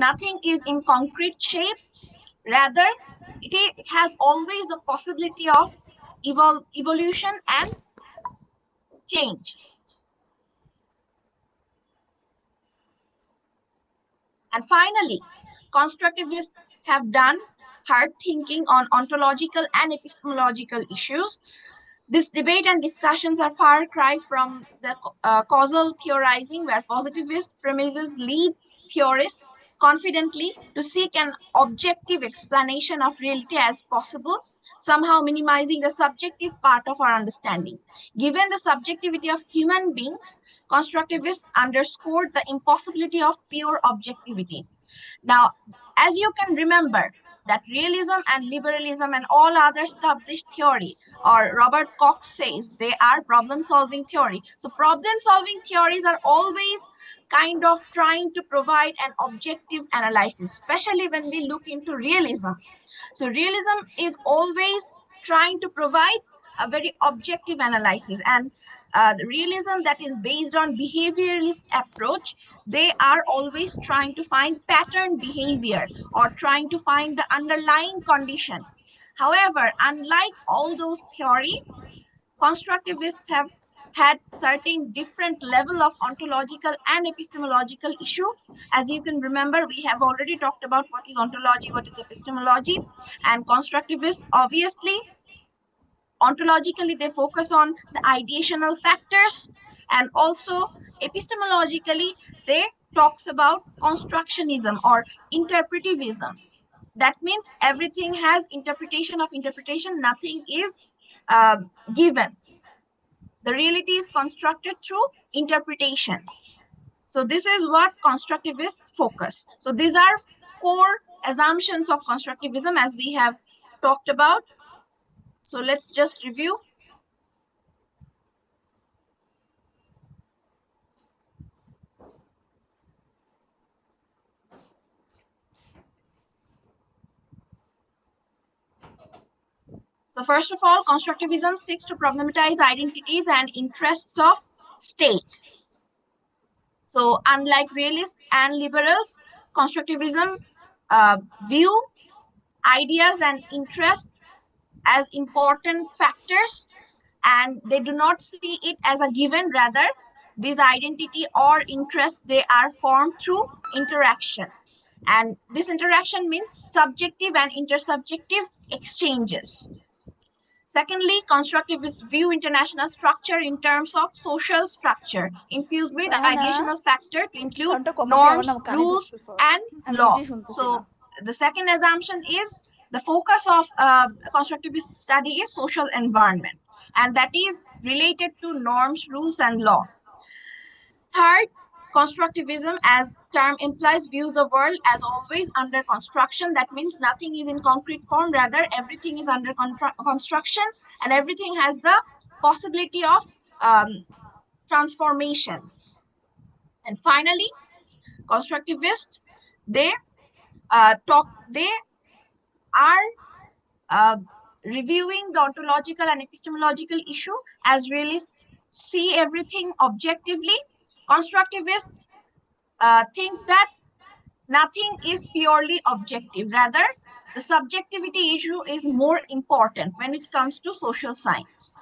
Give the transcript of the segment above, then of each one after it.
Nothing is in concrete shape. Rather, it has always the possibility of evolution and change. And finally, constructivists have done hard thinking on ontological and epistemological issues. This debate and discussions are far cry from the causal theorizing, where positivist premises lead theorists confidently to seek an objective explanation of reality as possible, somehow minimizing the subjective part of our understanding. Given the subjectivity of human beings, constructivists underscored the impossibility of pure objectivity. Now, as you can remember, that realism and liberalism and all other established theory, or Robert Cox says, they are problem solving theory. So problem solving theories are always kind of trying to provide an objective analysis, especially when we look into realism. So realism is always trying to provide a very objective analysis, and the realism that is based on behavioralist approach, they are always trying to find pattern behavior or trying to find the underlying condition. However, unlike all those theory, constructivists have had certain different level of ontological and epistemological issue. As you can remember, we have already talked about what is ontology, what is epistemology, and constructivists obviously ontologically they focus on the ideational factors, and also epistemologically they talks about constructionism or interpretivism. That means everything has interpretation of interpretation, nothing is uh, given. The reality is constructed through interpretation. So this is what constructivists focus. So these are core assumptions of constructivism as we have talked about. So let's just review. So first of all, constructivism seeks to problematize identities and interests of states. So unlike realists and liberals, constructivism view ideas and interests as important factors, and they do not see it as a given. Rather, this identity or interest, they are formed through interaction, and this interaction means subjective and intersubjective exchanges. Secondly, constructivists view international structure in terms of social structure, infused with Rahana ideational factor to include সাউন্ডটা কমাতে আমার না norms, কানে rules, ঢুকতেছে and আমি law. নিজেই শুনতেছি না So the second assumption is the focus of constructivist study is social environment, and that is related to norms, rules, and law. Third, constructivism, as term implies, views the world as always under construction. That means nothing is in concrete form. Rather, everything is under construction, and everything has the possibility of transformation. And finally, constructivists, they they are uh, reviewing the ontological and epistemological issue. As realists see everything objectively, constructivists think that nothing is purely objective. Rather, the subjectivity issue is more important when it comes to social science.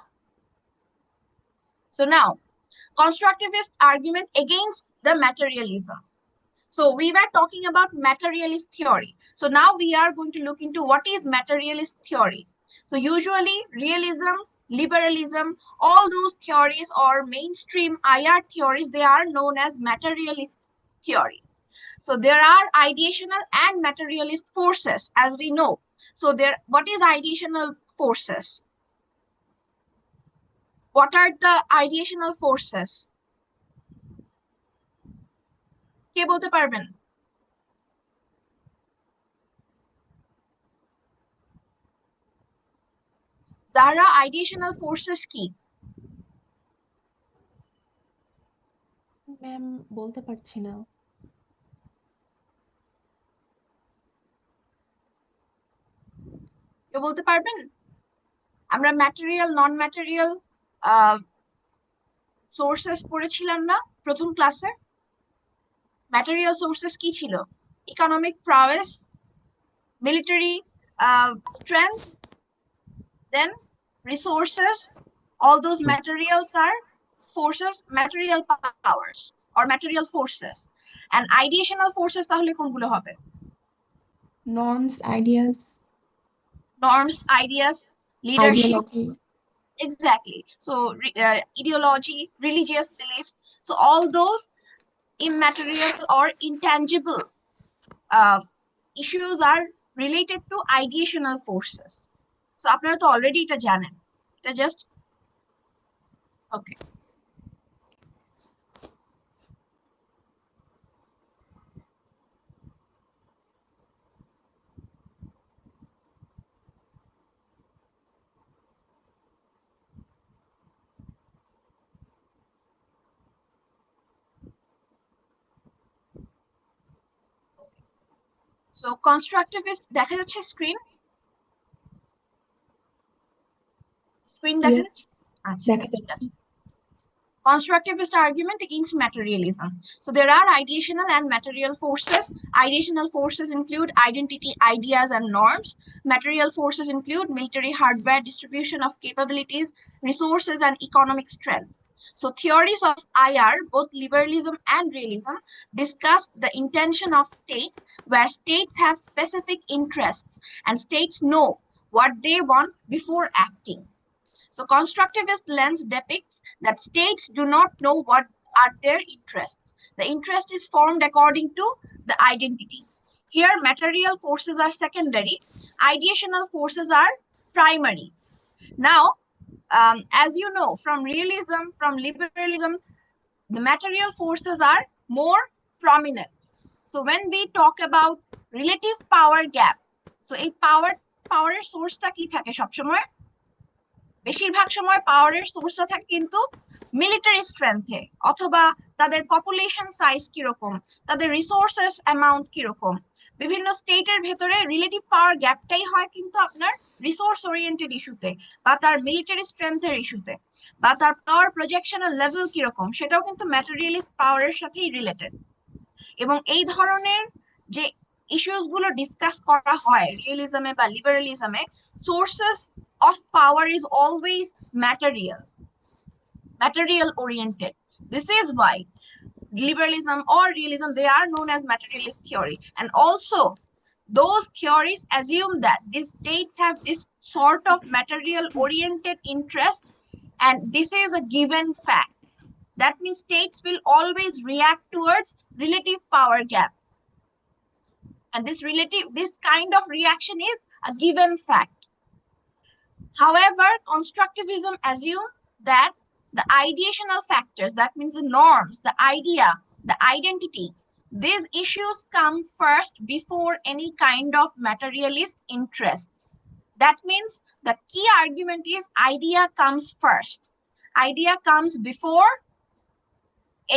So now, constructivist argument against the materialism. So we were talking about materialist theory. So now we are going to look into what is materialist theory. So usually realism, liberalism, all those theories or mainstream IR theories, they are known as materialist theory. So there are ideational and materialist forces, as we know. So what is ideational forces? What are the ideational forces? কে বলতে পারবেন? যারা ideational forces কি? Ma'am বলতে পারছি না। কেউ বলতে পারবেন? আমরা ম্যাটেরিয়াল নন ম্যাটেরিয়াল সোর্সেস পড়েছিলাম না প্রথম ক্লাসে? ম্যাটেরিয়াল সোর্সেস কি ছিল? economic prowess, military strength, then resources. All those materials are forces, material powers or material forces. And ideational forces তাহলে কোনগুলো হবে? Norms, ideas, Norms, ideas, leadership. ideology. Exactly. So ideology, religious belief. So all those immaterial or intangible issues are related to ideational forces. So আপনারা তো already এটা জানেন, এটা just okay. So constructivist দেখা যাচ্ছে স্ক্রিন দেখা Yes, যাচ্ছে? আচ্ছা দেখা ঠিক যাচ্ছে। আছে। Constructivist argument against materialism. So there are ideational and material forces. Ideational forces include identity, ideas, and norms. Material forces include military hardware, distribution of capabilities, resources, and economic strength. So theories of IR, both liberalism and realism, discuss the intention of states, where states have specific interests and states know what they want before acting. So constructivist lens depicts that states do not know what are their interests. The interest is formed according to the identity. Here, material forces are secondary, ideational forces are primary. Now, as you know, from realism, from liberalism, the material forces are more prominent. So when we talk about relative power gap, so a power source টা কি থাকে সবসময়? বেশিরভাগ সময় পাওয়ারের সোর্সটা থাকে কিন্তু মিলিটারি স্ট্রেংথে, অথবা তাদের পপুলেশন সাইজ কিরকম, তাদের রিসোর্সেস অ্যামাউন্ট কিরকম। বিভিন্ন স্টেটের ভেতরে রিলেটিভ পাওয়ার গ্যাপটাই হয় কিন্তু আপনার রিসোর্স ওরিয়েন্টেড ইস্যুতে, বা তার মিলিটারি স্ট্রেংথের ইস্যুতে, বা তার পাওয়ার প্রজেকশনের লেভেল কিরকম, সেটাও কিন্তু ম্যাটেরিয়ালিস্ট পাওয়ারের সাথেই রিলেটেড। এবং এই ধরনের যে ইস্যুস গুলো ডিসকাস করা হয় রিয়েলিজমে বা লিবারালিজমে, sources of power is always material oriented. This is why liberalism or realism, they are known as materialist theory. And also those theories assume that these states have this sort of material oriented interest, and this is a given fact. That means states will always react towards relative power gap, and this kind of reaction is a given fact. However, constructivism assumes that the ideational factors, that means the norms, the idea, the identity, these issues come first before any kind of materialist interests. That means the key argument is idea comes first. Idea comes before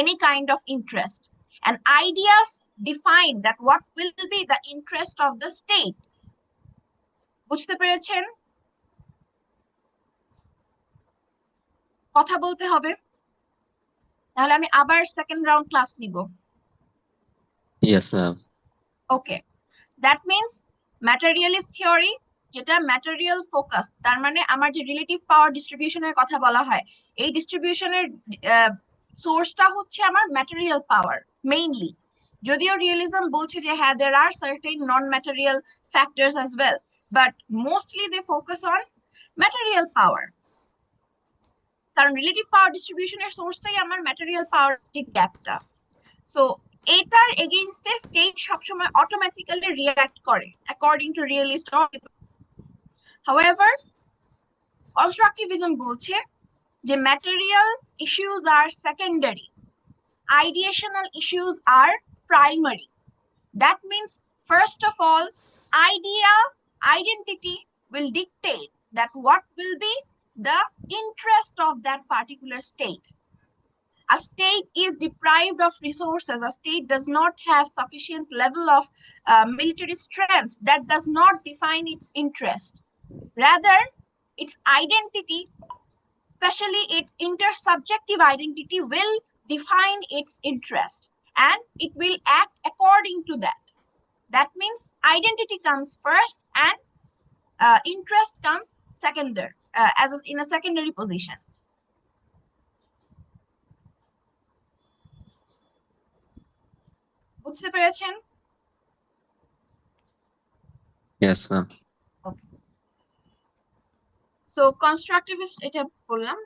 any kind of interest. And ideas define that what will be the interest of the state. বুঝতে পেরেছেন? কথা বলতে হবে, তাহলে আমি আবার second round class নিব। Yes, sir. Okay, that means materialist theory যেটা ম্যাটেরিয়াল ফোকাস, তার মানে আমার যে রিলেটিভ পাওয়ার ডিস্ট্রিবিউশনের কথা বলা হয়, এই ডিস্ট্রিবিউশনের সোর্সটা হচ্ছে আমার ম্যাটেরিয়াল পাওয়ার মেইনলি। যদিও রিয়েলিজম বলছে যে হ্যাঁ there are certain non-material factors as well, but mostly they focus on material power, কারণ রিলেটিভ পাওয়ার ডিস্ট্রিবিউশনের সোর্সটাই আমার ম্যাটেরিয়াল পাওয়ার যে গ্যাপটা। সো এটার এগেইনস্টে স্টেট সবসময় অটোমেটিক্যালি রিঅ্যাক্ট করে according to realist. However constructivism বলছে যে material issues are secondary, ideational issues are primary. That means first of all, identity will dictate that what will be the interest of that particular state. A state is deprived of resources, a state does not have sufficient level of military strength, that does not define its interest. Rather, its identity, especially its intersubjective identity, will define its interest, and it will act according to that. That means identity comes first and interest comes secondary, in a secondary position. বুঝতে পেরেছেন? Yes, ma'am. Okay. So constructivist এটা বললাম।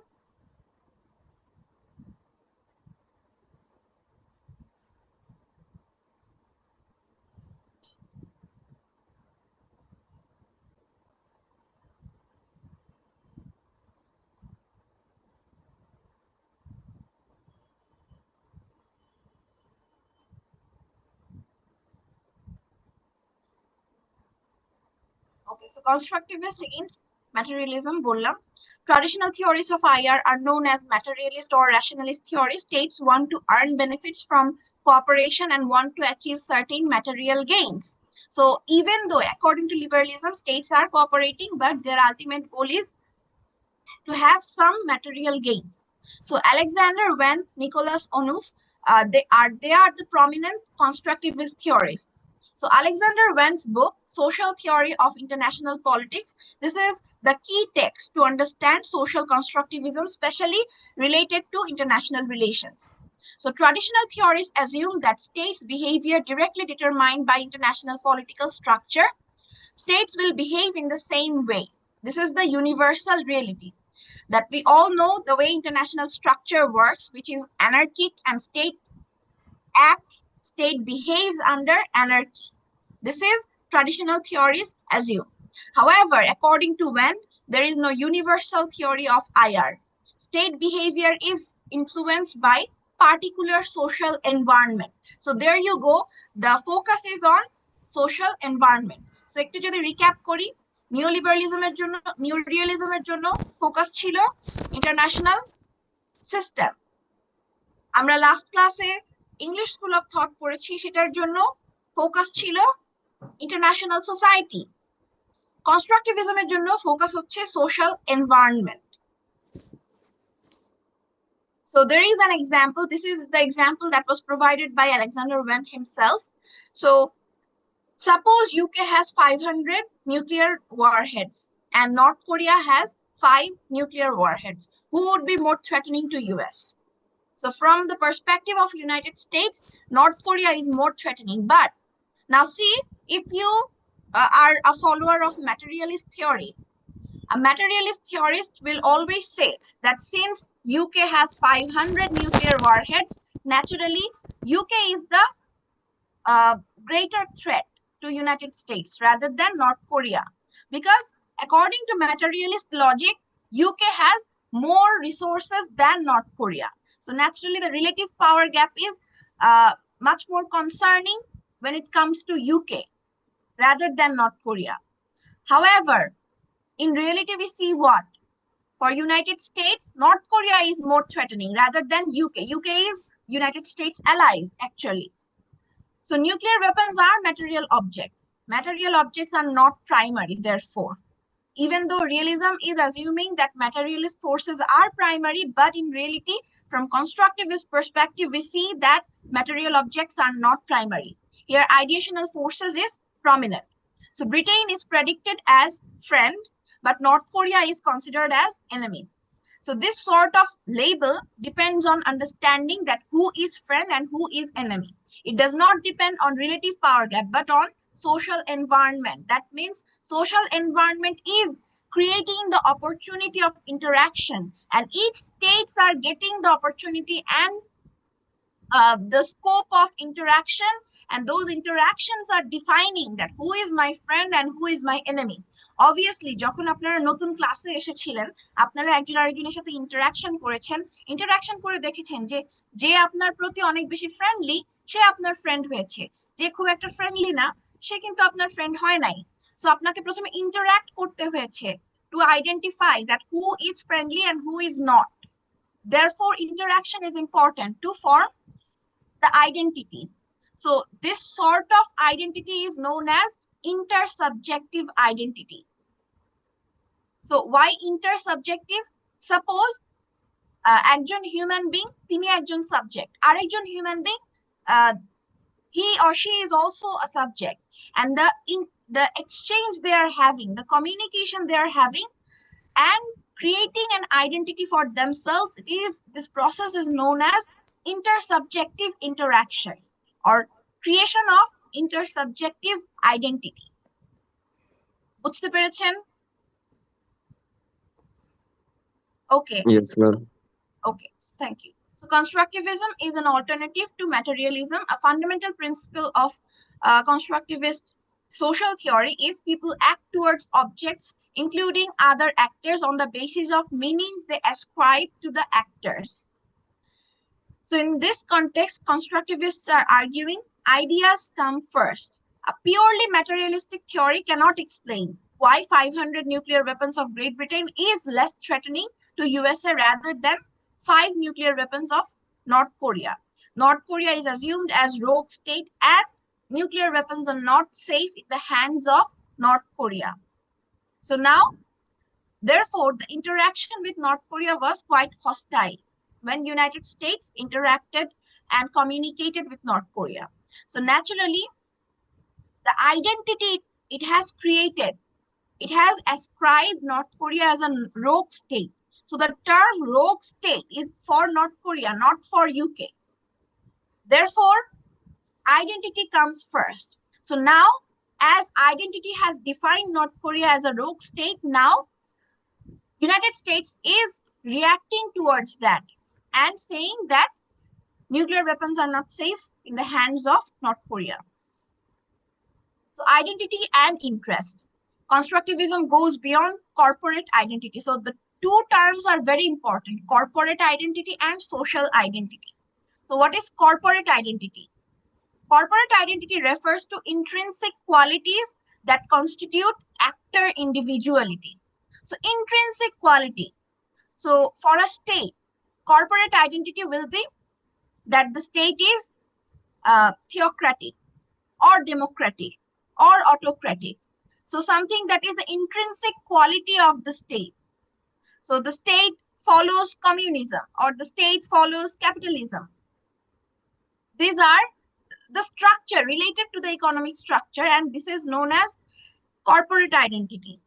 Okay, so constructivist against materialism বললাম। Traditional theories of IR are known as materialist or rationalist theories. States want to earn benefits from cooperation and want to achieve certain material gains. So even though according to liberalism, states are cooperating, but their ultimate goal is to have some material gains. So Alexander Wendt, Nicholas Onuf, they are the prominent constructivist theorists. So Alexander Wendt's book, Social Theory of International Politics, this is the key text to understand social constructivism, especially related to international relations. So traditional theories assume that states' behavior directly determined by international political structure. States will behave in the same way. This is the universal reality that we all know the way international structure works, which is anarchic, and state acts, state behaves under anarchy. This is traditional theories assume. However, according to Wendt, there is no universal theory of IR. State behavior is influenced by particular social environment. So there you go. The focus is on social environment. So একটু যদি recap করি, নিউলিবারালিজমের জন্য focus ছিল international system. আমরা last ক্লাসে English school of thought পড়েছি, সেটার জন্য ফোকাস ছিল ইন্টারন্যাশনাল সোসাইটি। কনস্ট্রাকটিভিজমের জন্য ফোকাস হচ্ছে social environment. So there is an example. This is the example that was provided by Alexander Wendt himself. So suppose UK has 500 nuclear warheads and North Korea has 5 nuclear warheads. Who would be more threatening to US? So from the perspective of United States, North Korea is more threatening. But now see, if you are a follower of materialist theory, a materialist theorist will always say that since UK has 500 nuclear warheads, naturally UK is the greater threat to United States rather than North Korea. Because according to materialist logic, UK has more resources than North Korea. So naturally, the relative power gap is much more concerning when it comes to UK rather than North Korea. However, in reality, we see what? For United States, North Korea is more threatening rather than UK. UK is United States allies, actually. So nuclear weapons are material objects. Material objects are not primary, therefore. Even though realism is assuming that materialist forces are primary, but in reality, from constructivist perspective, we see that material objects are not primary. Here, ideational forces is prominent. So Britain is predicted as friend, but North Korea is considered as enemy. So this sort of label depends on understanding that who is friend and who is enemy. It does not depend on relative power gap, but on social environment. That means social environment is creating the opportunity of interaction, and each states are getting the opportunity and the scope of interaction, and those interactions are defining that who is my friend and who is my enemy. Obviously, যখন আপনারা নতুন ক্লাসে এসেছিলেন, আপনারা একজন আরেকজনের সাথে interaction করেছেন, ইন্টারাকশন করে দেখেছেন যে যে আপনার প্রতি অনেক বেশি ফ্রেন্ডলি সে আপনার ফ্রেন্ড হয়েছে, যে খুব একটা ফ্রেন্ডলি না সে কিন্তু আপনার ফ্রেন্ড হয় নাই। সো আপনাকে প্রথমে ইন্টারাক্ট করতে হয়েছে to identify that who is friendly and who is not. Therefore, interaction is important to form the identity. So this sort of identity is known as intersubjective identity. So why intersubjective? Suppose একজন human being, তিনি একজন subject, আরেকজন human being, he or she is also a subject. and the exchange they are having, the communication they are having, and creating an identity for themselves, this process is known as intersubjective interaction or creation of intersubjective identity. বুঝতে পেরেছেন? Okay. Yes, ma'am. Okay, thank you. So constructivism is an alternative to materialism. A fundamental principle of constructivist social theory is people act towards objects, including other actors, on the basis of meanings they ascribe to the actors. So in this context, constructivists are arguing ideas come first. A purely materialistic theory cannot explain why 500 nuclear weapons of Great Britain is less threatening to USA rather than 5 nuclear weapons of North Korea. North Korea is assumed as rogue state and nuclear weapons are not safe in the hands of North Korea. So now, therefore, the interaction with North Korea was quite hostile when United States interacted and communicated with North Korea. So naturally, the identity it has created, it has ascribed North Korea as a rogue state. So the term rogue state is for North Korea, not for UK. Therefore, identity comes first. So now, as identity has defined North Korea as a rogue state, now United States is reacting towards that and saying that nuclear weapons are not safe in the hands of North Korea. So identity and interest. Constructivism goes beyond corporate identity. So the two terms are very important, corporate identity and social identity. So what is corporate identity? Corporate identity refers to intrinsic qualities that constitute actor individuality. So intrinsic quality. So for a state, corporate identity will be that the state is theocratic or democratic or autocratic. So something that is the intrinsic quality of the state. So the state follows communism or the state follows capitalism. These are the structure related to the economic structure, and this is known as corporate identity.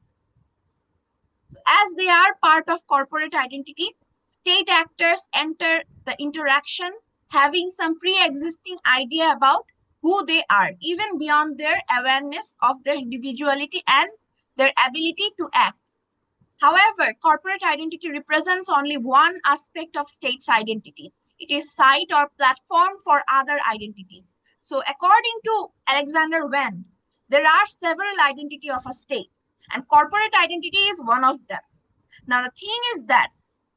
So as they are part of corporate identity, state actors enter the interaction having some pre-existing idea about who they are, even beyond their awareness of their individuality and their ability to act. However, corporate identity represents only one aspect of state's identity. It is site or platform for other identities. So according to Alexander Wendt, there are several identities of a state, and corporate identity is one of them. Now the thing is that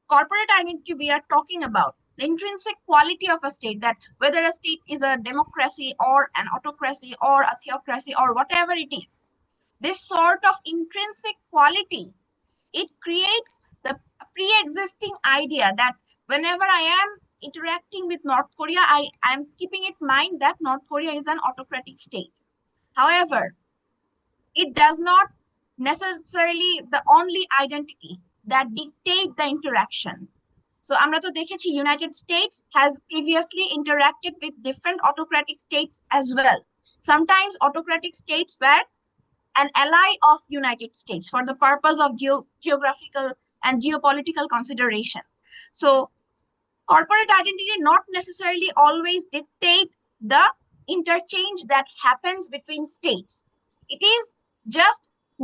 corporate identity we are talking about, the intrinsic quality of a state, that whether a state is a democracy or an autocracy or a theocracy or whatever it is, this sort of intrinsic quality, it creates the pre-existing idea that whenever I am interacting with North Korea, I am keeping in mind that North Korea is an autocratic state. However, it does not necessarily the only identity that dictate the interaction. So আমরা তো দেখেছি United States has previously interacted with different autocratic states as well. Sometimes autocratic states were an ally of United States for the purpose of geographical and geopolitical consideration. So corporate identity not necessarily always dictate the interchange that happens between states. It is just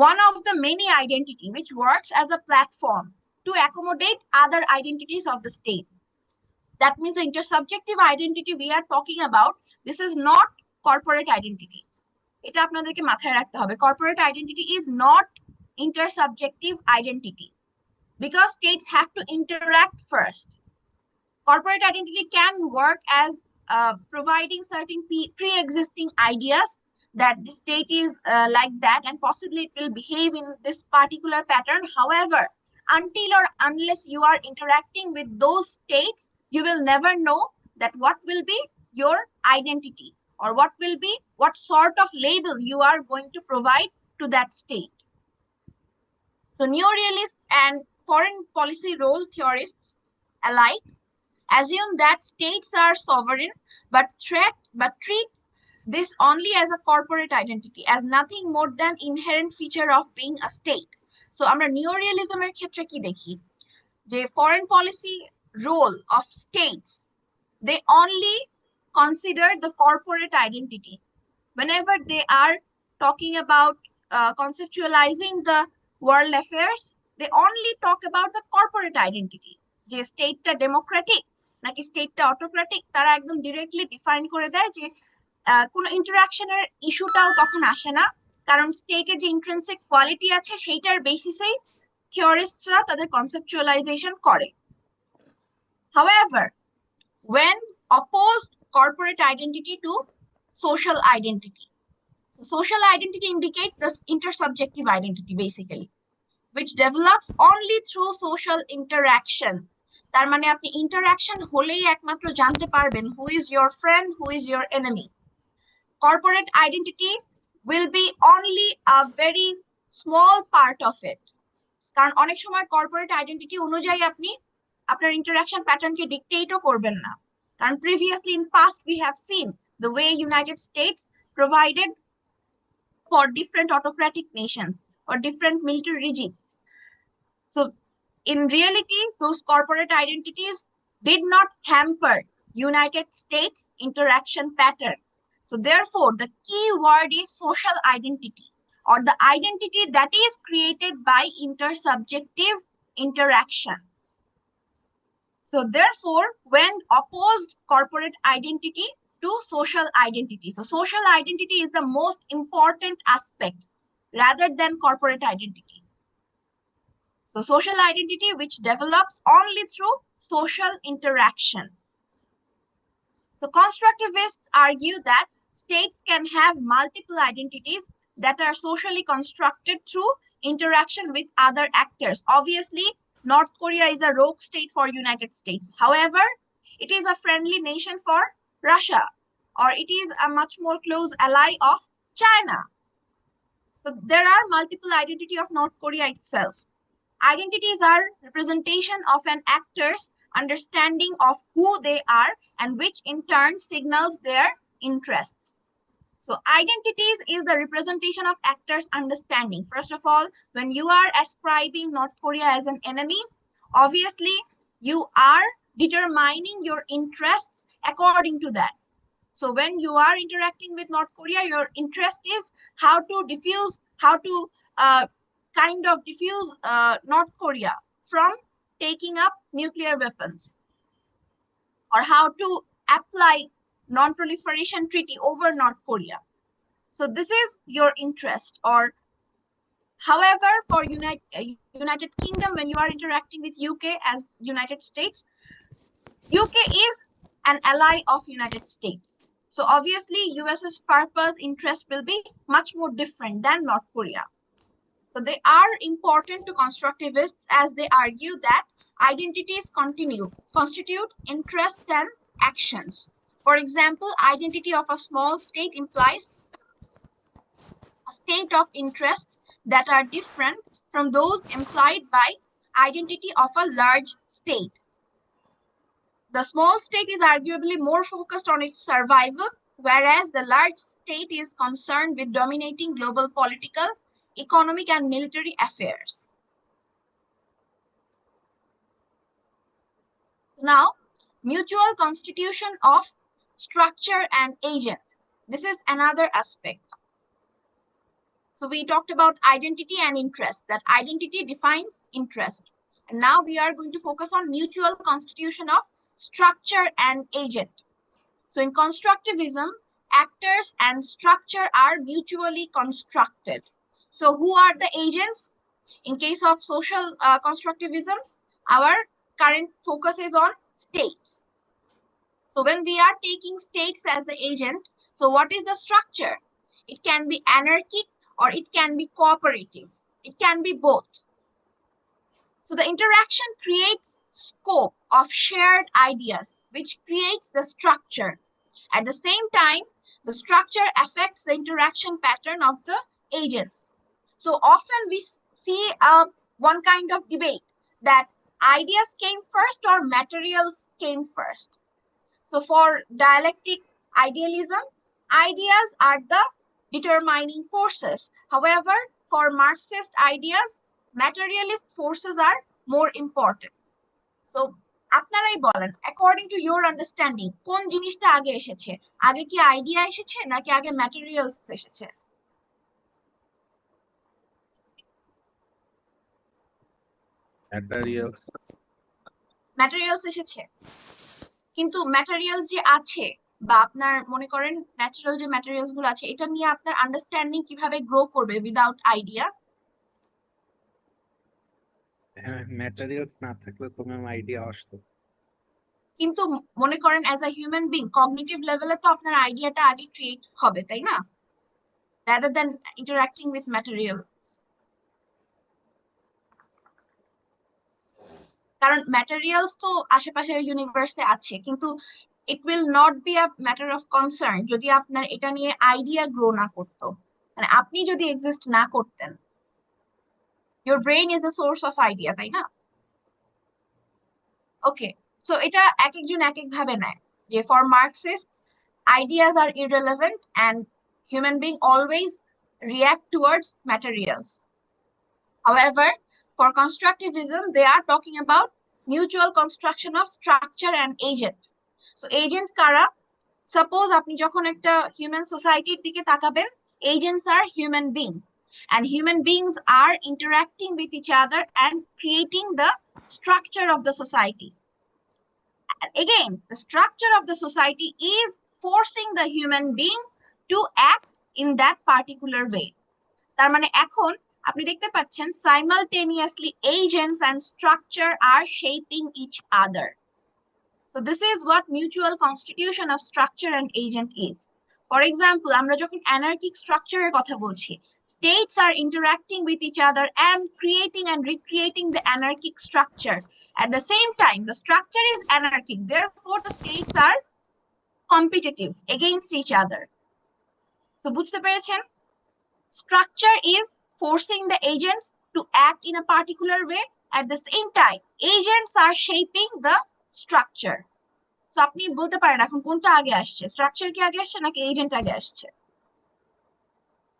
one of the many identity which works as a platform to accommodate other identities of the state. That means the intersubjective identity we are talking about, this is not corporate identity. এটা আপনাদেরকে মাথায় রাখতে হবে, corporate identity is not intersubjective identity because states have to interact first. Corporate identity can work as providing certain pre-existing ideas that the state is like that and possibly it will behave in this particular pattern. However, until or unless you are interacting with those states, you will never know that what will be your identity or what sort of label you are going to provide to that state. So neorealist and foreign policy role theorists alike assume that states are sovereign but treat this only as a corporate identity, as nothing more than inherent feature of being a state. So আমরা নিওরিয়ালিজমের ক্ষেত্রে কি দেখি যে foreign policy role of states, they only consider the corporate identity whenever they are talking about conceptualizing the world affairs. They only talk about the corporate identity, যে স্টেটটা Democratic নাকি স্টেটটা autocratic, তারা একদম directly define করে দেয় যে কোনো ইন্টারাকশনের ইস্যুটাও তখন আসে না, কারণ স্টেটের যে ইন্ট্রিনসিক কোয়ালিটি আছে সেইটার বেসিসেই থিওরিস্টরা তাদের কনসেপচুয়ালাইজেশন করে। However, when opposed corporate identity to social identity, so social identity indicates the intersubjective identity basically, which develops only through social interaction. তার মানে আপনি ইন্টারাকশন হলেই একমাত্র জানতে পারবেন who is your friend, who is your enemy. Corporate identity will be only a very small part of it, কারণ অনেক সময় কর্পোরেট আইডেন্টিটি অনুযায়ী আপনি আপনার ইন্টারাকশন প্যাটার্নকে ডিকটেটও করবেন না, কারণ previously in past we have seen the way United States provided for different autocratic nations or different military regimes. So in reality, those corporate identities did not hamper United States interaction pattern. So therefore, the key word is social identity, or the identity that is created by intersubjective interaction. So therefore, when opposed corporate identity to social identity, so social identity is the most important aspect rather than corporate identity. So social identity which develops only through social interaction. So constructivists argue that states can have multiple identities that are socially constructed through interaction with other actors. Obviously, North Korea is a rogue state for United States. However, it is a friendly nation for Russia, or it is a much more close ally of China. So there are multiple identity of North Korea itself. Identities are representation of an actor's understanding of who they are and which in turn signals their interests. So identities is the representation of actors' understanding. First of all, when you are ascribing North Korea as an enemy, obviously you are determining your interests according to that. So when you are interacting with North Korea, your interest is how to diffuse North Korea from taking up nuclear weapons, or how to apply non-proliferation treaty over North Korea. So this is your interest. Or however, for United Kingdom, when you are interacting with UK as United States, UK is an ally of United States. So obviously US's purpose interest will be much more different than North Korea. So they are important to constructivists as they argue that identities constitute interests and actions. For example, identity of a small state implies a state of interests that are different from those implied by identity of a large state. The small state is arguably more focused on its survival, whereas the large state is concerned with dominating global political, economic, and military affairs. Now, mutual constitution of structure and agent. This is another aspect. So we talked about identity and interest, that identity defines interest. And now we are going to focus on mutual constitution of structure and agent. So in constructivism, actors and structure are mutually constructed. So who are the agents? In case of social constructivism, our current focus is on states. So when we are taking states as the agent, so what is the structure? It can be anarchic or it can be cooperative. It can be both. So the interaction creates scope of shared ideas, which creates the structure. At the same time, the structure affects the interaction pattern of the agents. So often we see one kind of debate that ideas came first or materials came first. So for dialectic idealism, ideas are the determining forces. However, for Marxist ideas, materialist forces are more important. So আপনারাই বলেন, according to your understanding, কোন জিনিসটা আগে এসেছে? আগে কি idea এসেছে নাকি আগে ম্যাটেরিয়ালস এসেছে? ম্যাটেরিয়ালস এসেছে, কিন্তু ম্যাটেরিয়ালস যে আছে বা আপনার মনে করেন ন্যাচারাল যে ম্যাটেরিয়ালস গুলো আছে, এটা নিয়ে আপনার আন্ডারস্ট্যান্ডিং কিভাবে গ্রো করবে উইদাউট আইডিয়া? ম্যাটেরিয়ালস না থাকলে তো ম্যাম আইডিয়া আসতো। কিন্তু মনে করেন as a human being cognitive লেভেলে তো আপনার আইডিয়াটা আগে ক্রিয়েট হবে, তাই না? Rather than interacting with materials. কারণ ম্যাটেরিয়ালস তো আশেপাশে ইউনিভার্সে আছে, কিন্তু it will not be a matter of concern যদি আপনার এটা নিয়ে আইডিয়া গ্রো না করতো, মানে আপনি যদি এক্সিস্ট না করতেন। Your brain is the source of idea, তাই না? ওকে, সো এটা এক একজন এক এক ভাবে নেয় যে for মার্কসিস্টস ideas are irrelevant and human being always react towards materials. However, for constructivism, they are talking about mutual construction of structure and agent. So agent kara, suppose আপনি যখন একটা human society দিকে তাকাবেন, agents are human being and human beings are interacting with each other and creating the structure of the society. And again, the structure of the society is forcing the human being to act in that particular way. তার মানে এখন আপনি দেখতে পাচ্ছেন simultaneously agents and structure are shaping each other. So this is what mutual constitution of structure and agent is. For example, আমরা যখন anarchic structure এর কথা বলছি, states are interacting with each other and creating and recreating the anarchic structure. At the same time, the structure is anarchic, therefore the states are competitive against each other. So বুঝতে পেরেছেন? Structure is forcing the agents to act in a particular way. At the same time, agents are shaping the structure. So আপনি বলতে পারেন এখন কোনটা আগে আসছে, structure কি আগে আসছে নাকি এজেন্ট আগে আসছে?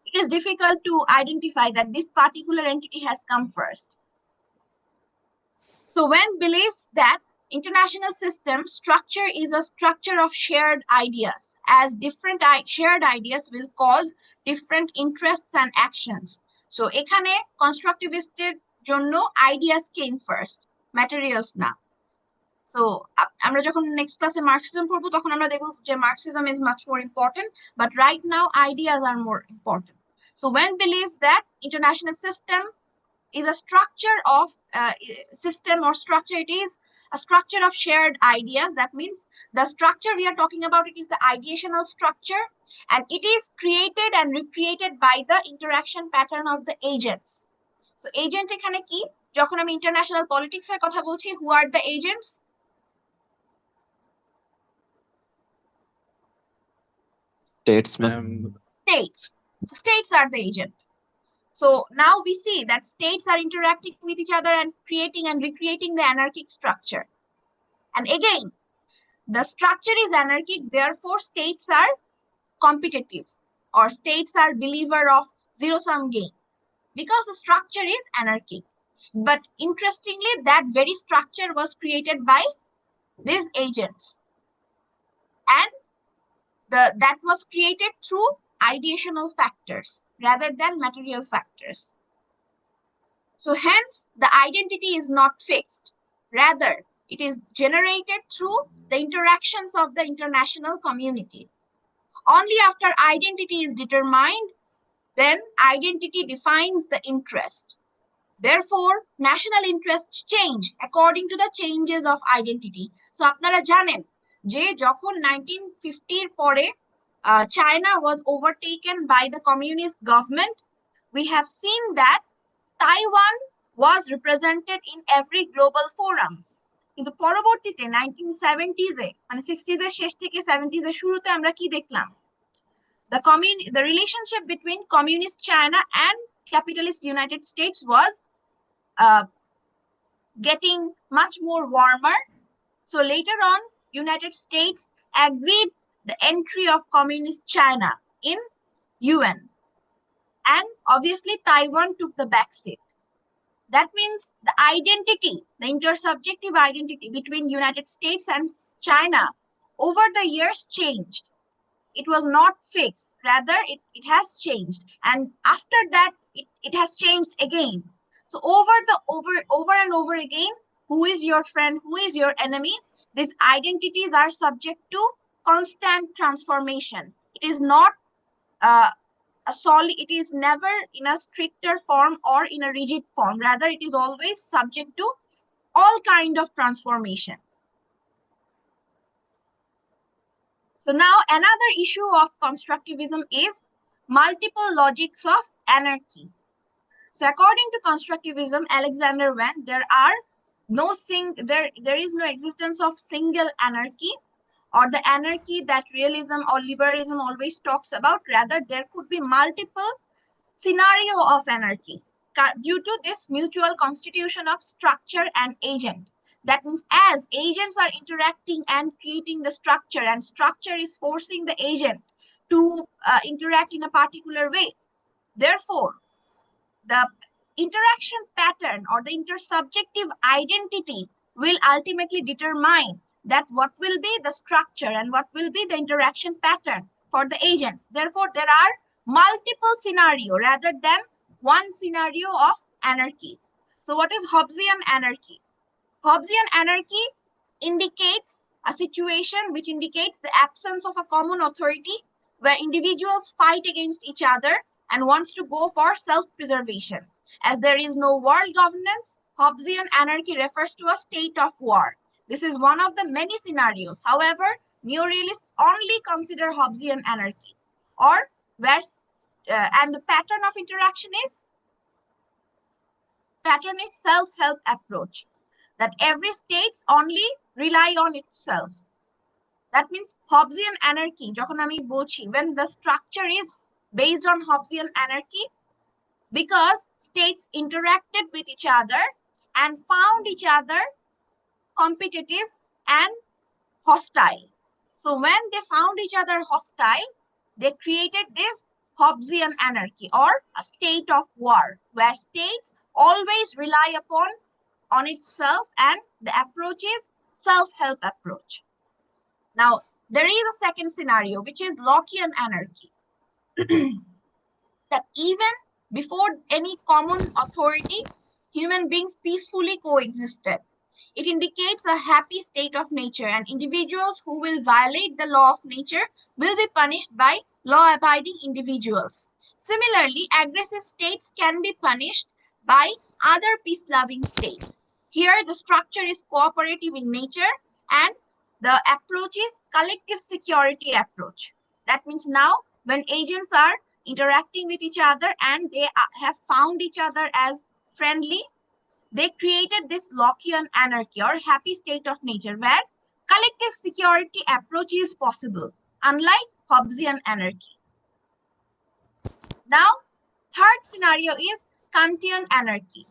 It is difficult to identify that this particular entity has come first. So when believes that international system structure is a structure of shared ideas, as different shared ideas will cause different interests and actions. So এখানে কনস্ট্রাকটিভিস্টের জন্য ideas came first, materials না। So আমরা যখন next ক্লাসে Marxism পড়বো তখন আমরা দেখব যে Marxism is much more important, but right now ideas are more important. So when believes that international system is a structure of system or structure, it is a structure of shared ideas. That means the structure we are talking about, it is the ideational structure, and it is created and recreated by the interaction pattern of the agents. So agent এখানে কি, যখন আমি international politics এর কথা বলছি, who are the agents? States, ma'am. States. So states are the agent. So now we see that states are interacting with each other and creating and recreating the anarchic structure. And again, the structure is anarchic, therefore states are competitive, or states are believer of zero-sum game, because the structure is anarchic. But interestingly, that very structure was created by these agents, and that was created through ideational factors rather than material factors. So hence, the identity is not fixed. Rather, it is generated through the interactions of the international community. Only after identity is determined, then identity defines the interest. Therefore, national interests change according to the changes of identity. So আপনারা জানেন যে যখন 1950 এর পরে China was overtaken by the communist government, we have seen that Taiwan was represented in every global forums. কিন্তু পরবর্তীতে 1970s এ, মানে 60s এর শেষ থেকে 70s এর শুরুতে আমরা কি দেখলাম? The relationship between communist China and capitalist United States was getting much more warmer. So later on, United States agreed the entry of Communist China in UN. And obviously, Taiwan took the back seat. That means the identity, the intersubjective identity between United States and China over the years changed. It was not fixed, rather it has changed. And after that, it has changed again. So over and over again, who is your friend, who is your enemy, these identities are subject to constant transformation. It is not it is never in a stricter form or in a rigid form. Rather, it is always subject to all kind of transformation. So now another issue of constructivism is multiple logics of anarchy. So according to constructivism, Alexander Went, there is no existence of single anarchy, or the anarchy that realism or liberalism always talks about. Rather, there could be multiple scenario of anarchy due to this mutual constitution of structure and agent. That means as agents are interacting and creating the structure, and structure is forcing the agent to interact in a particular way. Therefore, the interaction pattern or the intersubjective identity will ultimately determine that what will be the structure and what will be the interaction pattern for the agents. Therefore, there are multiple scenarios rather than one scenario of anarchy. So what is Hobbesian anarchy? Hobbesian anarchy indicates a situation which indicates the absence of a common authority where individuals fight against each other and wants to go for self-preservation. As there is no world governance, Hobbesian anarchy refers to a state of war. This is one of the many scenarios. However, neorealists only consider Hobbesian anarchy, or where and the pattern of interaction is self-help approach, that every state only rely on itself. That means Hobbesian anarchy, যখন আমি বলছি, when the structure is based on Hobbesian anarchy, because states interacted with each other and found each other competitive and hostile. So when they found each other hostile, they created this Hobbesian anarchy, or a state of war, where states always rely on itself, and the approach is self-help approach. Now, there is a second scenario, which is Lockean anarchy. That even before any common authority, human beings peacefully coexisted. It indicates a happy state of nature, and individuals who will violate the law of nature will be punished by law-abiding individuals. Similarly, aggressive states can be punished by other peace-loving states. Here, the structure is cooperative in nature, and the approach is collective security approach. That means now, when agents are interacting with each other and they have found each other as friendly, they created this Lockean anarchy, or happy state of nature, where collective security approach is possible, unlike Hobbesian anarchy. Now, third scenario is Kantian anarchy.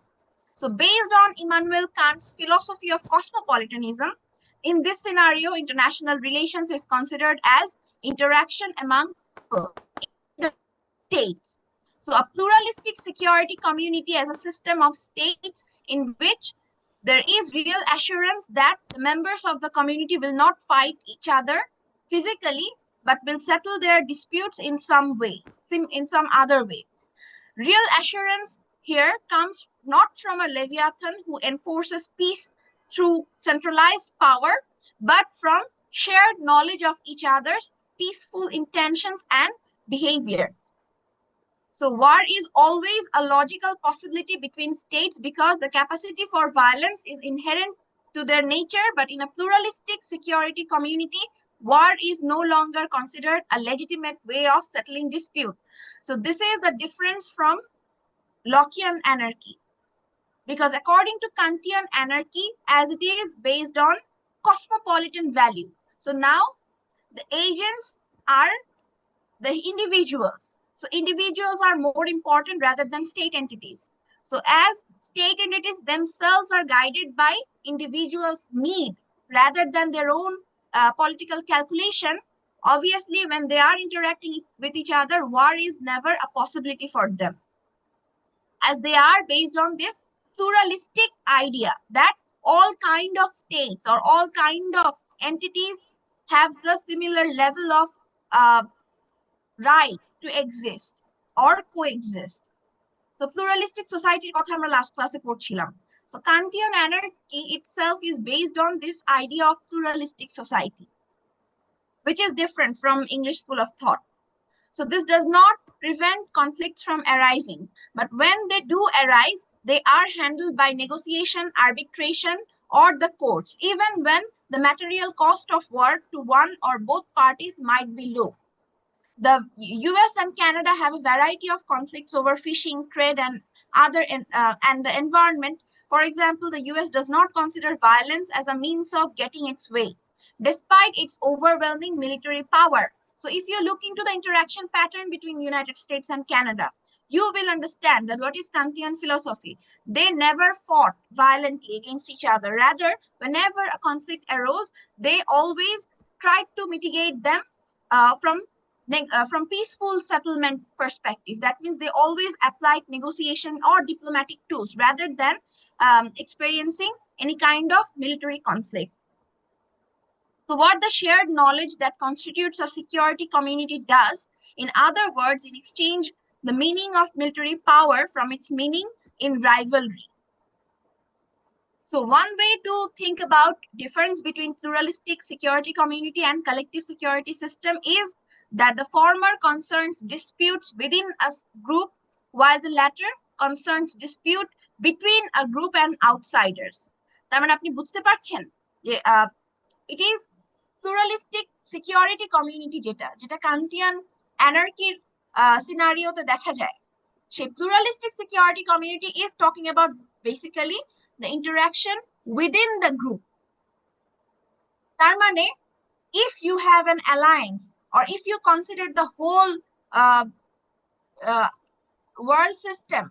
So based on Immanuel Kant's philosophy of cosmopolitanism, in this scenario, international relations is considered as interaction among people, states. So a pluralistic security community as a system of states in which there is real assurance that the members of the community will not fight each other physically, but will settle their disputes in some way, in some other way. Real assurance here comes not from a Leviathan who enforces peace through centralized power, but from shared knowledge of each other's peaceful intentions and behavior. So war is always a logical possibility between states because the capacity for violence is inherent to their nature, but in a pluralistic security community, war is no longer considered a legitimate way of settling dispute. So this is the difference from Lockean anarchy. Because according to Kantian anarchy, as it is based on cosmopolitan value. So now the agents are the individuals. So individuals are more important rather than state entities. So as state entities themselves are guided by individuals' need rather than their own political calculation, Obviously, when they are interacting with each other, war is never a possibility for them, as they are based on this pluralistic idea that all kind of states or all kind of entities have the similar level of right to exist or coexist. So pluralistic society কথা আমরা last class-এ পড়ছিলাম. So Kantian anarchy itself is based on this idea of pluralistic society, which is different from English school of thought. So this does not prevent conflicts from arising, but when they do arise, they are handled by negotiation, arbitration, or the courts, even when the material cost of work to one or both parties might be low. The US and Canada have a variety of conflicts over fishing, trade, and and the environment. For example, the US does not consider violence as a means of getting its way, despite its overwhelming military power. So if you look into the interaction pattern between United States and Canada, you will understand that what is Kantian philosophy. They never fought violently against each other. Rather, whenever a conflict arose, they always tried to mitigate them from peaceful settlement perspective. That means they always applied negotiation or diplomatic tools rather than experiencing any kind of military conflict. So what the shared knowledge that constitutes a security community does, in other words, in exchange the meaning of military power from its meaning in rivalry. So one way to think about difference between pluralistic security community and collective security system is that the former concerns disputes within a group, while the latter concerns dispute between a group and outsiders. তার মানে আপনি বুঝতে পারছেন যে it is pluralistic security community যেটা কান্তিয়ান অ্যানার্কির সিনারিওতে দেখা যায়, সেই pluralistic security community is talking about basically the interaction within the group. তার মানে if you have an alliance or if you consider the whole world system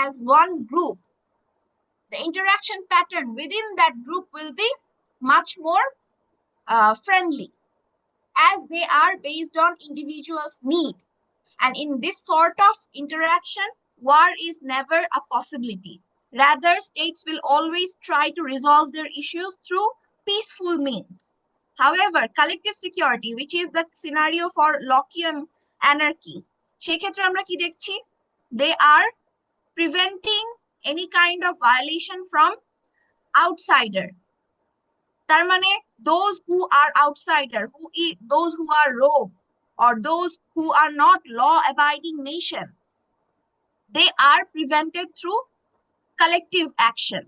as one group, the interaction pattern within that group will be much more friendly, as they are based on individuals' need. And in this sort of interaction, war is never a possibility. Rather, states will always try to resolve their issues through peaceful means. However, collective security, which is the scenario for Lockean anarchy, সেক্ষেত্রে আমরা কি দেখছি? They are preventing any kind of violation from outsider. তার মানে those who are outsider, those who are rogue, or those who are not law-abiding nation, they are prevented through collective action.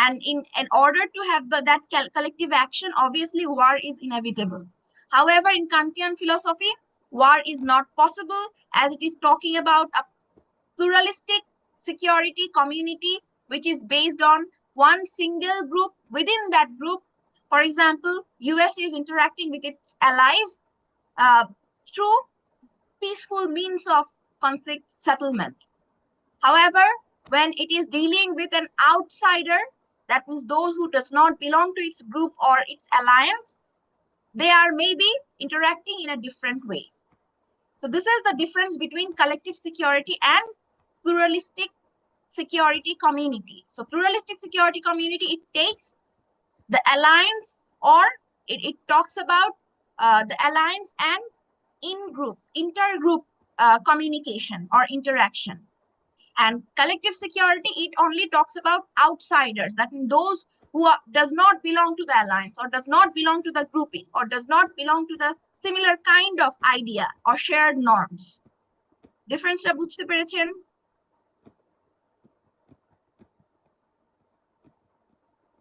And in order to have that collective action, obviously war is inevitable. However, in Kantian philosophy, war is not possible, as it is talking about a pluralistic security community which is based on one single group. Within that group, for example, US is interacting with its allies through peaceful means of conflict settlement. However, when it is dealing with an outsider, that means those who does not belong to its group or its alliance, they are maybe interacting in a different way. So this is the difference between collective security and pluralistic security community. So pluralistic security community, it takes the alliance, or it talks about the alliance and in-group, intergroup communication or interaction. And collective security, it only talks about outsiders, that means those who does not belong to the alliance or does not belong to the grouping or does not belong to the similar kind of idea or shared norms. Difference-টা বুঝতে পেরেছেন?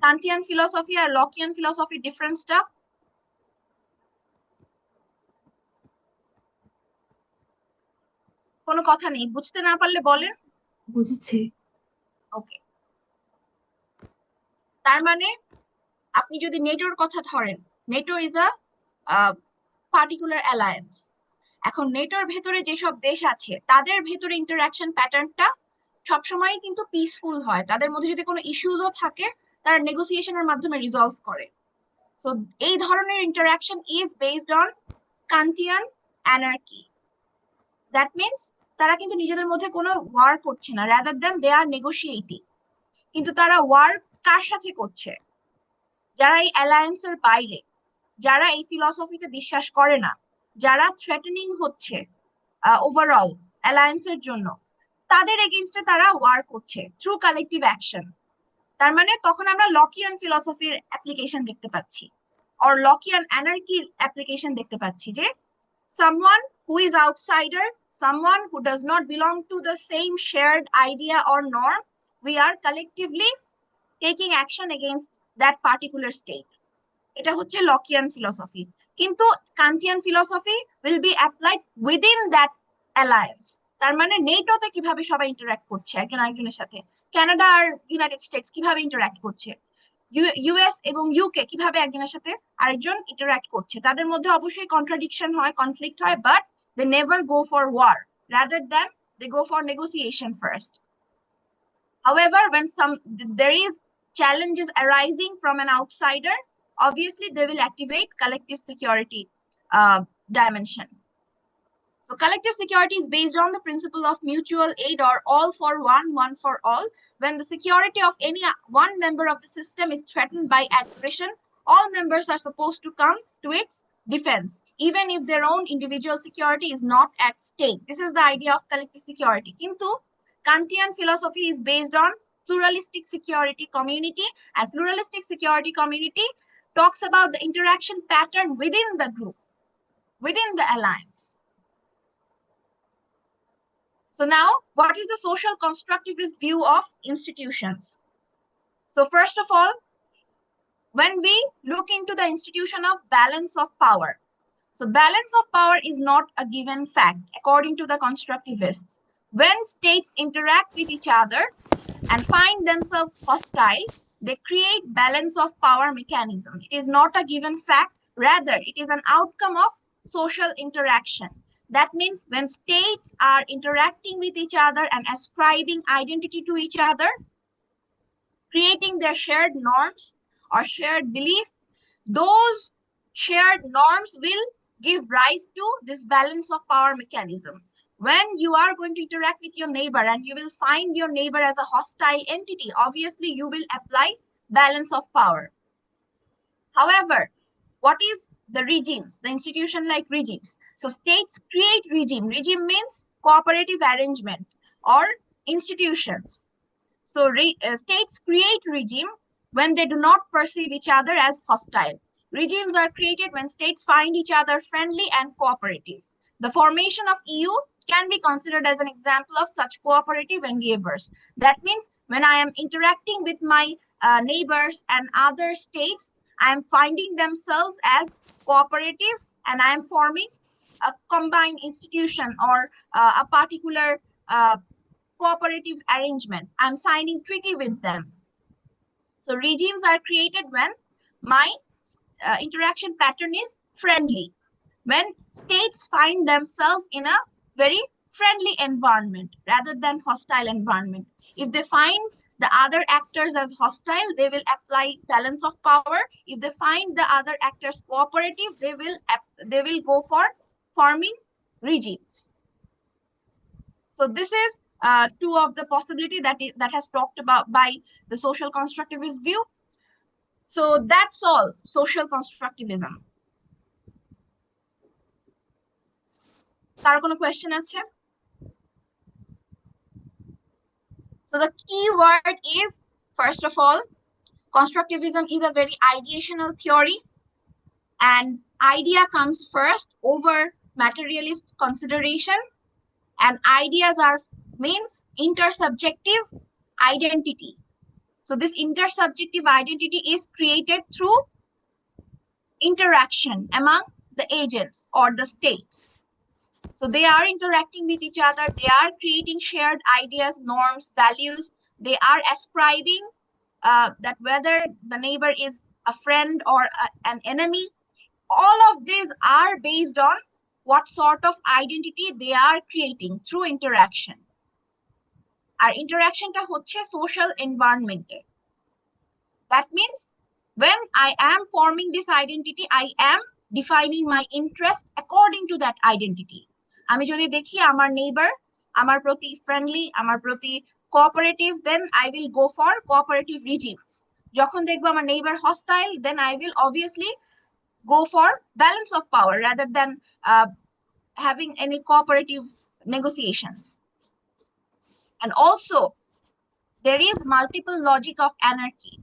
Kantian philosophy আর Lockean philosophy difference-টা? কোনো কথা নেই, বুঝতে না পারলে বলেন। বুঝেছি। ওকে, তার মানে আপনি যদি নেটোর কথা ধরেন, NATO is a particular alliance. এখন নেটোর ভেতরে যেসব দেশ আছে তাদের ভেতরে ইন্টারঅ্যাকশন প্যাটার্নটা সবসময় কিন্তু পিসফুল হয়। তাদের মধ্যে যদি কোনো ইস্যুজও থাকে তারা নেগোসিয়েশনের মাধ্যমে রিজলভ করে। সো এই ধরনের interaction is based on Kantian anarchy. That means তারা কিন্তু নিজেদের মধ্যে কোনো ওয়ার করছে না, rather than they are negotiating. কিন্তু তারা ওয়ার কার সাথে করছে? যারা এই অ্যালায়েন্সের বাইরে, যারা এই ফিলসফিতে বিশ্বাস করে না, যারা থ্রেটেনিং হচ্ছে ওভারঅল অ্যালায়েন্সের জন্য, তাদের এগেইনস্টে তারা ওয়ার করছে থ্রু কালেকটিভ অ্যাকশন। তার মানে তখন আমরা লকিয়ান ফিলসফির অ্যাপ্লিকেশন দেখতে পাচ্ছি, অর লকিয়ান অ্যানার্কির অ্যাপ্লিকেশন দেখতে পাচ্ছি, যে someone who is outsider, someone who does not belong to the same shared idea or norm, we are collectively taking action against that particular state. এটা হচ্ছে লকিয়ান ফিলসফি। কিন্তু কান্টিয়ান philosophy will be applied within that alliance। তার মানে নেটোতে কিভাবে সবাই interact করছে একজন আরেকজনের সাথে, কানাডা আর ইউনাইটেড স্টেটস কিভাবে ইন্টারঅ্যাক্ট করছে, ইউএস এবং ইউকে কিভাবে একজনের সাথে আরেকজন ইন্টারঅ্যাক্ট করছে, তাদের মধ্যে অবশ্যই কন্ট্রাডিকশন হয়, কনফ্লিক্ট হয়, but they never go for war, rather than they go for negotiation first. However, when there is challenges arising from an outsider, obviously they will activate collective security dimension. So collective security is based on the principle of mutual aid, or all for one, one for all. When the security of any one member of the system is threatened by aggression, all members are supposed to come to its defense, even if their own individual security is not at stake. This is the idea of collective security. Kintu Kantian philosophy is based on pluralistic security community, and pluralistic security community talks about the interaction pattern within the group, within the alliance. So now, what is the social constructivist view of institutions? So first of all, when we look into the institution of balance of power, so balance of power is not a given fact according to the constructivists. When states interact with each other and find themselves hostile, they create balance of power mechanism. It is not a given fact, rather it is an outcome of social interaction. That means when states are interacting with each other and ascribing identity to each other, creating their shared norms or shared belief, those shared norms will give rise to this balance of power mechanism. When you are going to interact with your neighbor and you will find your neighbor as a hostile entity, obviously you will apply balance of power. However, what is the regimes, the institution like regimes? So states create regime. Regime means cooperative arrangement or institutions. So states create regime when they do not perceive each other as hostile. Regimes are created when states find each other friendly and cooperative. The formation of EU can be considered as an example of such cooperative endeavors. That means when I am interacting with my neighbors and other states, I am finding themselves as cooperative, and I am forming a combined institution or a particular cooperative arrangement. I'm signing treaty with them. So regimes are created when my interaction pattern is friendly, when states find themselves in a very friendly environment rather than hostile environment. If they find the other actors as hostile, they will apply balance of power. If they find the other actors cooperative, they will go for forming regimes. So this is two of the possibility that has talked about by the social constructivist view. So that's all social constructivism. কার কোনো question আছে? So the key word is, first of all, constructivism is a very ideational theory, and idea comes first over materialist consideration, and ideas are means intersubjective identity. So this intersubjective identity is created through interaction among the agents or the states. So they are interacting with each other, they are creating shared ideas, norms, values, they are ascribing that whether the neighbor is a friend or an enemy. All of these are based on what sort of identity they are creating through interaction. Our interaction ta hocche social environment. That means when I am forming this identity, I am defining my interest according to that identity. আমি যদি দেখি আমার neighbor আমার প্রতি friendly, আমার প্রতি cooperative, then I will go for cooperative regimes. যখন দেখবো আমার neighbor hostile, then I will obviously go for balance of power rather than having any cooperative negotiations. And also, there is multiple logic of anarchy.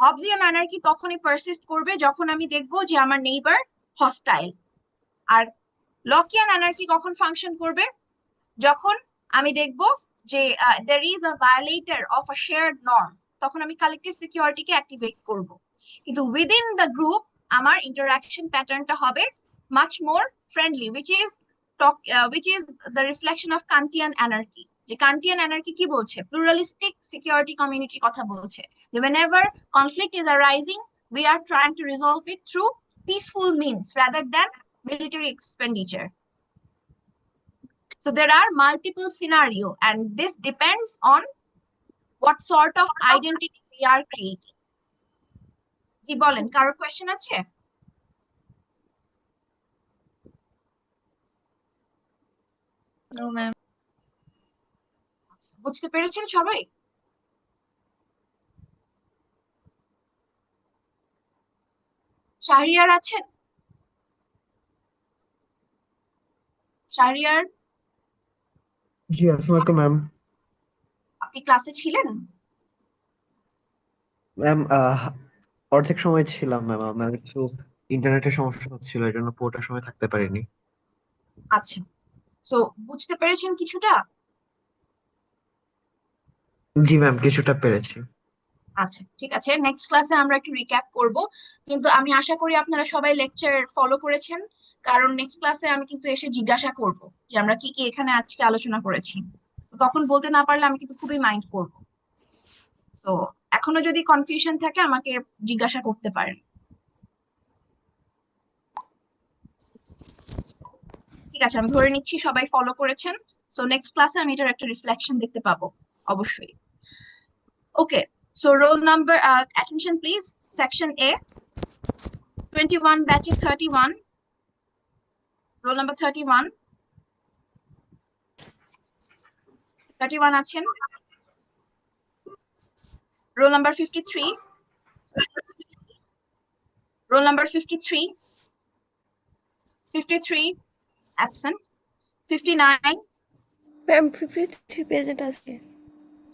Hobbesian anarchy তখনই persist করবে যখন আমি দেখবো যে আমার neighbor hostile. আর Lockean anarchy কখন function করবে? যখন আমি দেখবো যে there is a violator of a shared norm, তখন আমি collective security কে activate করব। কিন্তু within the group আমার interaction patternটা হবে much more friendly, which is the reflection of Kantian anarchy. যে Kantian anarchy কি বলছে? Pluralistic security community কথা বলছে। Whenever conflict is arising, we are trying to resolve it through peaceful means rather than military expenditure. So there are multiple scenarios, and this depends on what sort of identity we are creating. জি বলেন, কারো question আছে? No, ma'am. বুঝতে পেরেছেন সবাই? শাহরিয়ার আছেন? শাহরিয়ার, জি আসসালামু আলাইকুম ma'am. আপনি ক্লাসে ছিলেন? ম্যাম অর্ধেক সময় ছিলাম ম্যাম, আমার একটু ইন্টারনেটের সমস্যা হচ্ছিল, এই জন্য পুরোটা সময় থাকতে পারিনি। আচ্ছা, সো বুঝতে পেরেছেন কিছুটা? জি ম্যাম, কিছুটা পেরেছি। আচ্ছা, ঠিক আছে, নেক্সট ক্লাসে আমরা একটু রিক্যাপ করব, কিন্তু আমি আশা করি আপনারা সবাই লেকচার ফলো করেছেন, কারণ নেক্সট ক্লাসে আমি কিন্তু এসে জিজ্ঞাসা করব যে আমরা কি কি এখানে আজকে আলোচনা করেছি। তো তখন বলতে না পারলে আমি কিন্তু খুবই মাইন্ড করব। সো এখনো যদি কনফিউশন থাকে আমাকে জিজ্ঞাসা করতে পারেন। ঠিক আছে, আমি ধরে নিচ্ছি সবাই ফলো করেছেন। সো নেক্সট ক্লাসে আমি এটার একটা রিফ্লেকশন দেখতে পাবো অবশ্যই। ওকে, so roll number, attention please, section A, 21 batch 31, roll number 31 আছেন? roll number 53, roll number 53 absent, 59 ma'am 53 present আছে।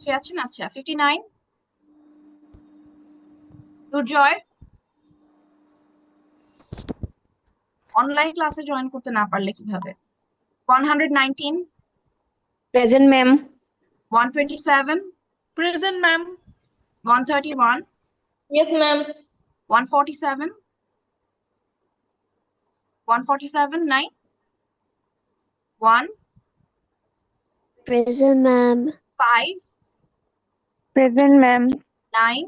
সে আছেন? আচ্ছা, 59 দুর্জয় অনলাইন ক্লাসে জয়েন করতে না পারলে কিভাবে? 119 Present, ma'am. 127 Present, ma'am. 131 Yes, ma'am. 147 নাই 1 Present, ma'am. 5 present ma'am. 9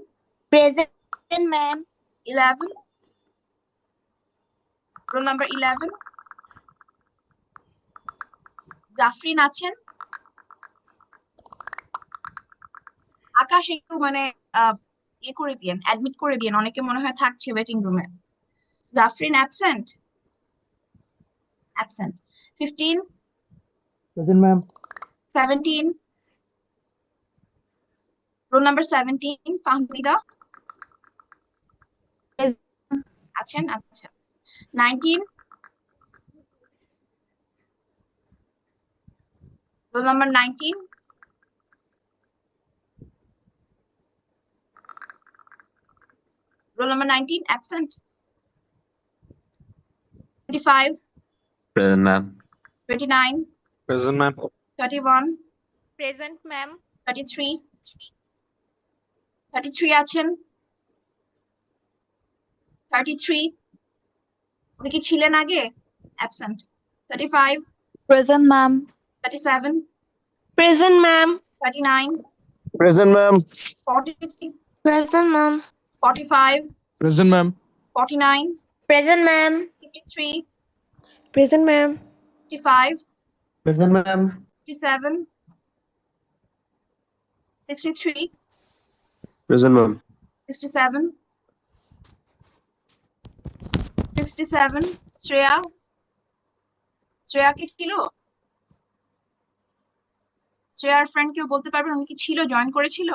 Present, ma'am. 11 roll number 11 Jafrin আছেন? আকাশ একটু মানে ইয়ে করে দিয়েন, অ্যাডমিট করে দিয়েন, অনেকে মনে হয় থাকছে ওয়েটিং রুমে। Jafrin absent 15 present ma'am. 17 roll number 17 Fahmida আছেন? আচ্ছা, 19 roll number 19 roll number 19 absent, 25 Present, ma'am. 29 Present, ma'am. 31 present ma'am. 33 আছেন? 33 উনি কি ছিলেন আগে? absent, 35 Present, ma'am. 37 Present, ma'am. 39 Present, ma'am. 40 present ma'am. 45 Present, ma'am. 49 Present, ma'am. 53 present ma'am. 55 present ma'am. 57 63 Present, ma'am. 67 67 Shreya Shreya কি ছিল? শ্রেয়ার friend কেউ বলতে পারবেন উনি কি ছিল, জয়েন করেছিল?